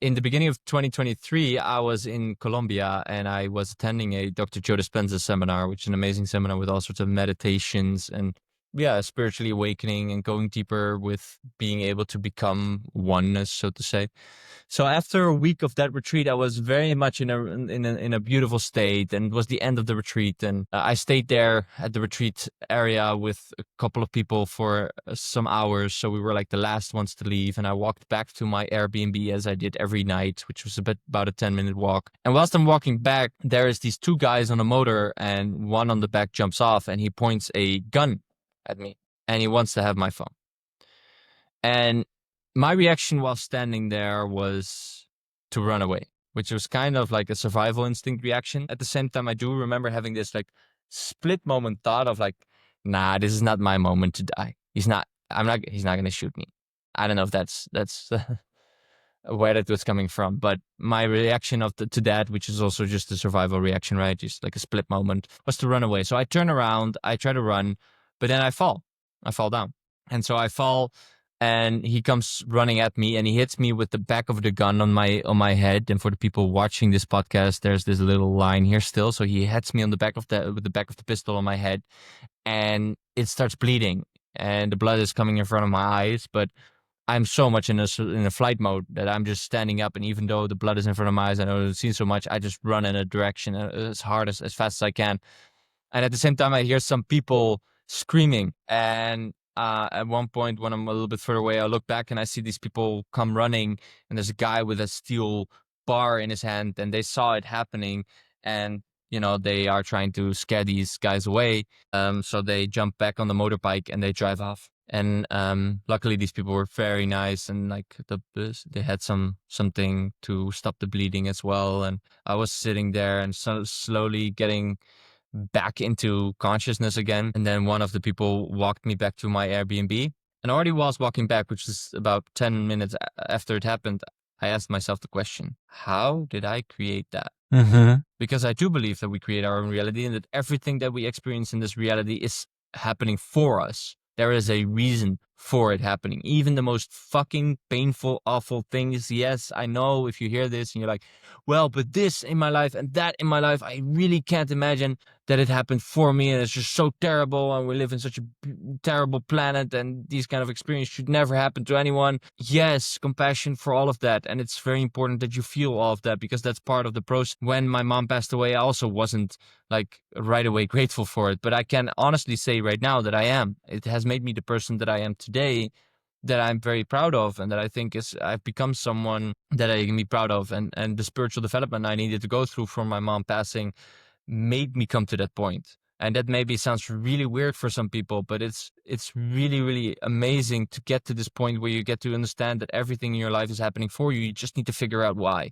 in the beginning of 2023, I was in Colombia and I was attending a Dr. Joe Dispenza seminar, which is an amazing seminar with all sorts of meditations and spiritually awakening and going deeper with being able to become oneness, so to say. So after a week of that retreat, I was very much in a beautiful state, and it was the end of the retreat. And I stayed there at the retreat area with a couple of people for some hours. So we were like the last ones to leave. And I walked back to my Airbnb as I did every night, which was about a 10-minute walk. And whilst I'm walking back, there is these two guys on a motor, and one on the back jumps off and he points a gun at me and he wants to have my phone. And my reaction while standing there was to run away, which was kind of like a survival instinct reaction. At the same time, I do remember having this like split moment thought of like, nah, this is not my moment to die. He's not going to shoot me. I don't know if that's where that was coming from, but my reaction to that, which is also just a survival reaction, right? Just like a split moment, was to run away. So I turn around, I try to run, but then I fall down. And so I fall, and he comes running at me and he hits me with the back of the gun on my head. And for the people watching this podcast, there's this little line here still. So he hits me on the back of with the back of the pistol on my head, and it starts bleeding and the blood is coming in front of my eyes. But I'm so much in a flight mode that I'm just standing up, and even though the blood is in front of my eyes, I know I've seen so much, I just run in a direction as hard as fast as I can. And at the same time, I hear some people screaming. And at one point, when I'm a little bit further away, I look back and I see these people come running, and there's a guy with a steel bar in his hand, and they saw it happening, and they are trying to scare these guys away. So they jump back on the motorbike and they drive off. And luckily, these people were very nice, and like they had something to stop the bleeding as well. And I was sitting there and slowly getting back into consciousness again. And then one of the people walked me back to my Airbnb. And already whilst walking back, which is about 10 minutes after it happened, I asked myself the question, how did I create that? Mm-hmm. Because I do believe that we create our own reality, and that everything that we experience in this reality is happening for us. There is a reason for it happening. Even the most fucking painful, awful things. Yes, I know if you hear this and you're like, well, but this in my life and that in my life, I really can't imagine that it happened for me, and it's just so terrible, and we live in such a terrible planet, and these kind of experiences should never happen to anyone. Yes, compassion for all of that, and it's very important that you feel all of that, because that's part of the process. When my mom passed away, I also wasn't like right away grateful for it, but I can honestly say right now that I am. It has made me the person that I am today, that I'm very proud of, and that I think I've become someone that I can be proud of. And the spiritual development I needed to go through from my mom passing made me come to that point. And that maybe sounds really weird for some people, but it's really, really amazing to get to this point where you get to understand that everything in your life is happening for you. You just need to figure out why,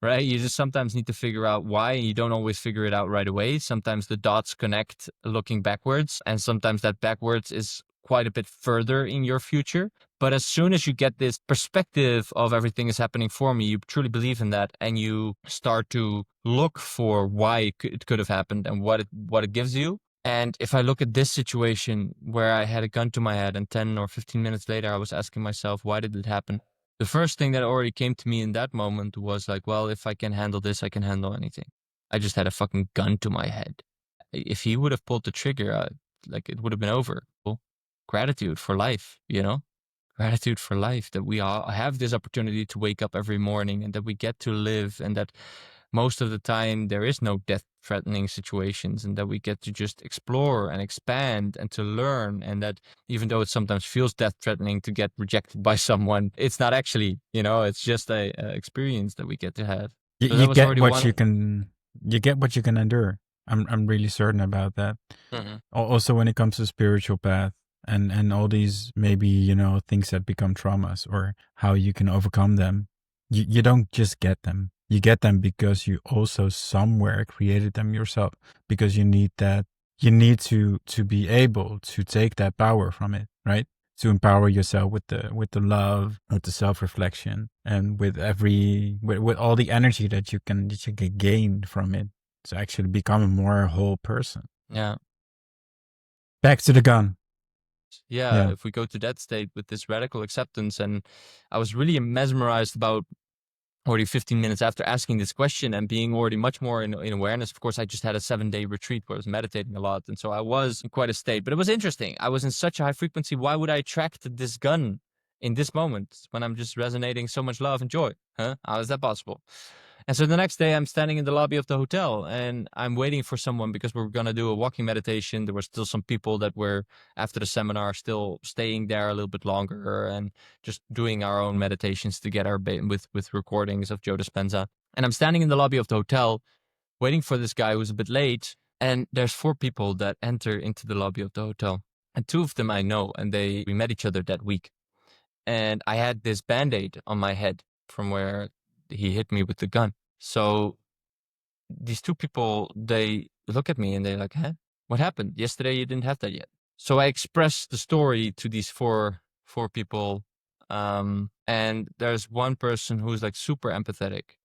right? You just sometimes need to figure out why, and you don't always figure it out right away. Sometimes the dots connect looking backwards, and sometimes that backwards is quite a bit further in your future. But as soon as you get this perspective of everything is happening for me, you truly believe in that, and you start to look for why it could have happened and what it gives you. And if I look at this situation where I had a gun to my head, and 10 or 15 minutes later, I was asking myself, why did it happen? The first thing that already came to me in that moment was like, well, if I can handle this, I can handle anything. I just had a fucking gun to my head. If he would have pulled the trigger, like it would have been over. Well, gratitude for life, gratitude for life, that we all have this opportunity to wake up every morning, and that we get to live, and that most of the time there is no death-threatening situations, and that we get to just explore and expand and to learn, and that even though it sometimes feels death-threatening to get rejected by someone, it's not actually, it's just a experience that we get to have. You, So that you was get already what one. you get what you can endure. I'm really certain about that. Mhm. Also, when it comes to spiritual path and all these maybe things that become traumas, or how you can overcome them, you don't just get them. You get them because you also somewhere created them yourself, because you need that. You need to be able to take that power from it, right? To empower yourself with the love, with the self-reflection, and with with all the energy that you can gain from it, to actually become a more whole person. Yeah. Back to the gun. Yeah, Yeah. if we go to that state with this radical acceptance, and I was really mesmerized about already 15 minutes after asking this question and being already much more in awareness. Of course, I just had a 7-day retreat where I was meditating a lot. And so I was in quite a state, but it was interesting. I was in such a high frequency. Why would I attract this gun in this moment when I'm just resonating so much love and joy? Huh? How is that possible? And so the next day I'm standing in the lobby of the hotel and I'm waiting for someone because we were going to do a walking meditation. There were still some people that were after the seminar still staying there a little bit longer and just doing our own meditations together with recordings of Joe Dispenza. And I'm standing in the lobby of the hotel waiting for this guy who's a bit late. And there's 4 people that enter into the lobby of the hotel. And 2 of them I know, and we met each other that week. And I had this Band-Aid on my head from where he hit me with the gun. So these 2 people, they look at me and they're like, huh? What happened? Yesterday you didn't have that yet. So I expressed the story to these four people. And there's one person who's like super empathetic.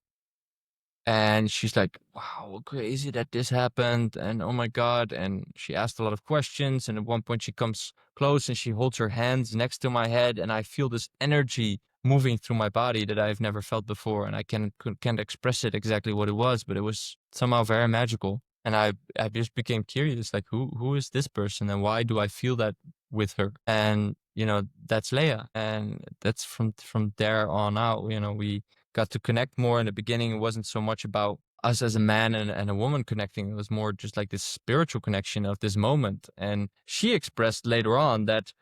And she's like, wow, crazy that this happened. And oh my God. And she asked a lot of questions. And at one point she comes close and she holds her hands next to my head. And I feel this energy moving through my body that I've never felt before. And I can't express it exactly what it was, but it was somehow very magical. And I just became curious, like, who is this person and why do I feel that with her? And, that's Leia. And that's from there on out, we got to connect more. In the beginning, it wasn't so much about us as a man and a woman connecting. It was more just like this spiritual connection of this moment. And she expressed later on that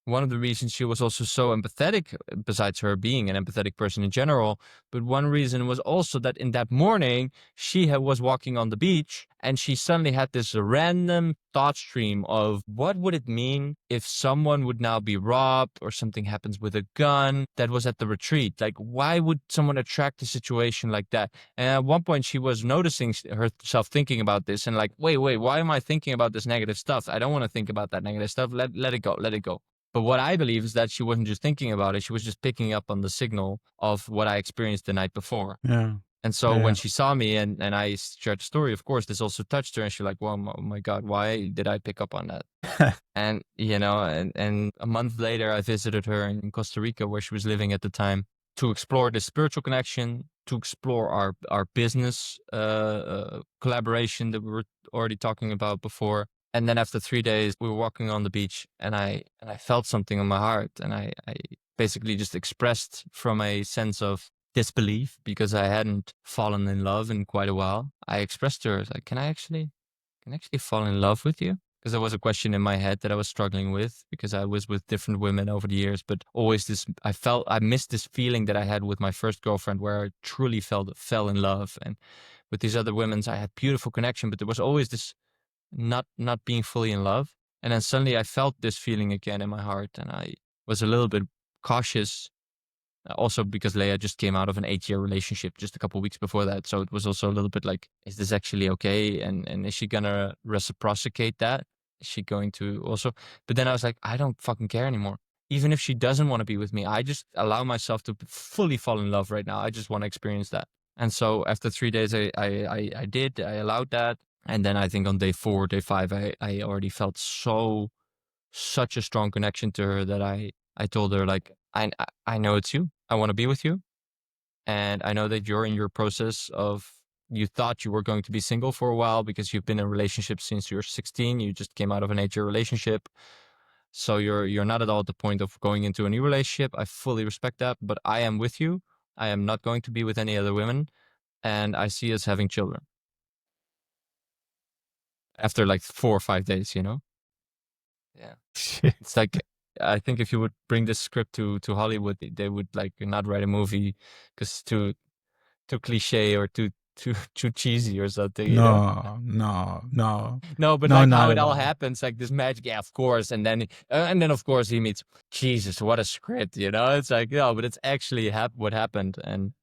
one of the reasons she was also so empathetic, besides her being an empathetic person in general, but one reason was also that in that morning, she was walking on the beach and she suddenly had this random thought stream of what would it mean if someone would now be robbed or something happens with a gun that was at the retreat? Like, why would someone attract a situation like that? And at one point, she was noticing herself thinking about this and like, wait, why am I thinking about this negative stuff? I don't want to think about that negative stuff. Let it go, let it go. But what I believe is that she wasn't just thinking about it. She was just picking up on the signal of what I experienced the night before. Yeah. And so Yeah. when she saw me and I shared the story, of course, this also touched her. And she's like, well, oh my God, why did I pick up on that? And, and a month later, I visited her in Costa Rica, where she was living at the time, to explore the spiritual connection, to explore our business collaboration that we were already talking about before. And then after 3 days, we were walking on the beach and I felt something in my heart. And I basically just expressed from a sense of disbelief because I hadn't fallen in love in quite a while. I expressed to her, like, can I actually fall in love with you? Because there was a question in my head that I was struggling with because I was with different women over the years, but always I missed this feeling that I had with my first girlfriend where I truly fell in love. And with these other women, I had beautiful connection, but there was always this not being fully in love. And then suddenly I felt this feeling again in my heart and I was a little bit cautious. Also because Leia just came out of an 8-year relationship just a couple of weeks before that. So it was also a little bit like, is this actually okay? And is she going to reciprocate that? Is she going to also? But then I was like, I don't fucking care anymore. Even if she doesn't want to be with me, I just allow myself to fully fall in love right now. I just want to experience that. And so after 3 days, I did. I allowed that. And then I think on day 4, day 5, I already felt such a strong connection to her that I told her, like, I know it's you. I want to be with you. And I know that you're in your process of, you thought you were going to be single for a while because you've been in a relationship since you're 16. You just came out of an 8-year relationship. So you're not at all at the point of going into a new relationship. I fully respect that, but I am with you. I am not going to be with any other women. And I see us having children after like 4 or 5 days, Yeah. It's like, I think if you would bring this script to Hollywood, they would like not write a movie because it's too cliche or too cheesy or something, No, No, but no, like not how at it all all. happens, like this magic, yeah, of course, and then of course he meets Jesus. What a script, It's like, but it's actually what happened, and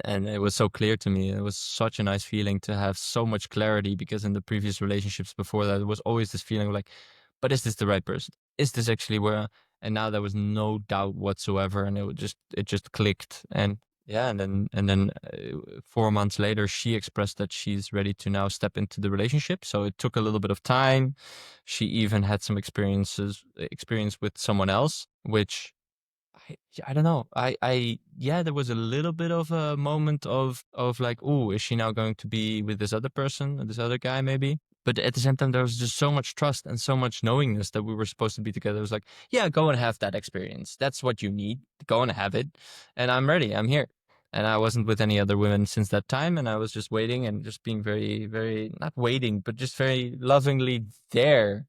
it was so clear to me. It was such a nice feeling to have so much clarity because in the previous relationships before that, there was always this feeling of like, but is this the right person? Is this actually where? And now there was no doubt whatsoever, and it just clicked. And yeah, and then 4 months later, she expressed that she's ready to now step into the relationship. So it took a little bit of time. She even had some experience with someone else, which I don't know. Yeah, there was a little bit of a moment of like, oh, is she now going to be with this other person, or this other guy, maybe? But at the same time, there was just so much trust and so much knowingness that we were supposed to be together. It was like, yeah, go and have that experience. That's what you need. Go and have it. And I'm ready. I'm here. And I wasn't with any other women since that time. And I was just waiting and just being very, very, not waiting, but just very lovingly there.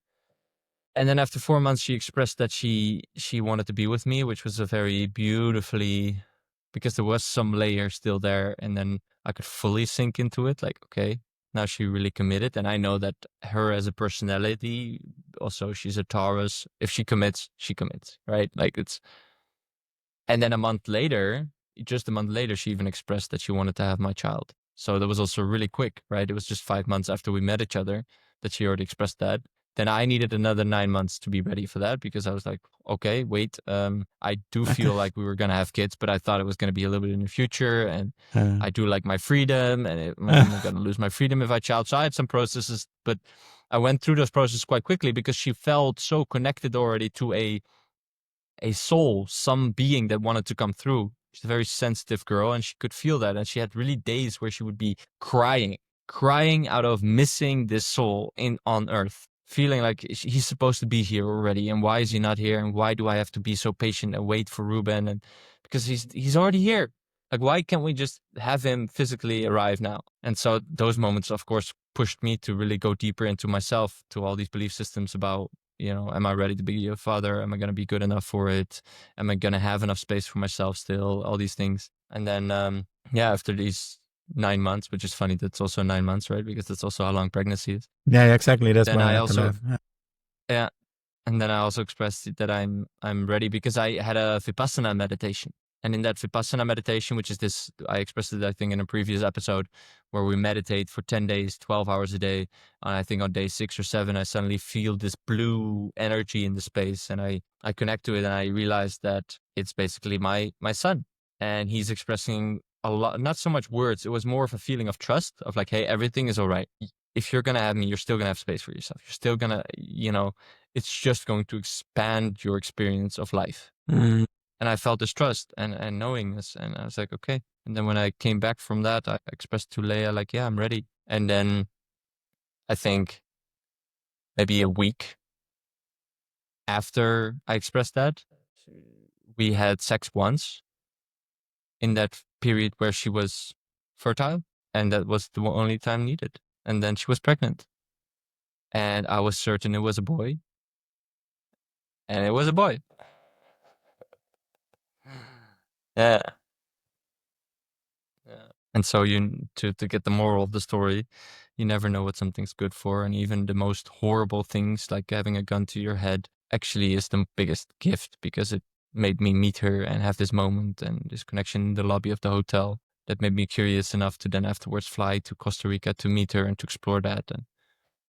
And then after 4 months, she expressed that she wanted to be with me, which was a very beautifully, because there was some layer still there, and then I could fully sink into it. Like, okay, now she really committed, and I know that her as a personality, also she's a Taurus. If she commits, she commits, right? Like it's. And then a month later, just a month later, she even expressed that she wanted to have my child. So that was also really quick, right? It was just 5 months after we met each other that she already expressed that. Then I needed another 9 months to be ready for that because I was like, okay, wait, I do feel like we were going to have kids, but I thought it was going to be a little bit in the future. And I do like my freedom, and am I going to lose my freedom if I child? So I had some processes, but I went through those processes quite quickly because she felt so connected already to a soul, some being that wanted to come through. She's a very sensitive girl, and she could feel that. And she had really days where she would be crying out of missing this soul on Earth, feeling like he's supposed to be here already, and why is he not here? And why do I have to be so patient and wait for Ruben? And because he's already here. Like, why can't we just have him physically arrive now? And so those moments, of course, pushed me to really go deeper into myself, to all these belief systems about, am I ready to be a father? Am I going to be good enough for it? Am I going to have enough space for myself still? All these things. And then, yeah, after these 9 months, which is funny, that's also 9 months, right? Because that's also how long pregnancy is. Yeah, exactly. That's Then why I I had to also, laugh. Yeah. yeah, and then I also expressed that I'm ready because I had a Vipassana meditation. And in that Vipassana meditation, which is this, I expressed it, I think, in a previous episode, where we meditate for 10 days, 12 hours a day. And I think on day 6 or 7, I suddenly feel this blue energy in the space. And I connect to it, and I realize that it's basically my son. And he's expressing a lot, not so much words. It was more of a feeling of trust, of like, hey, everything is all right. If you're going to have me, you're still going to have space for yourself. You're still going to, it's just going to expand your experience of life. Mm. And I felt this trust and knowing this. And I was like, okay. And then when I came back from that, I expressed to Leia, like, yeah, I'm ready. And then I think maybe a week after I expressed that, we had sex once in that period where she was fertile. And that was the only time needed. And then she was pregnant. And I was certain it was a boy. And it was a boy. Yeah. Yeah. And so to get the moral of the story, you never know what something's good for. And even the most horrible things, like having a gun to your head, actually is the biggest gift, because it made me meet her and have this moment and this connection in the lobby of the hotel that made me curious enough to then afterwards fly to Costa Rica to meet her and to explore that. And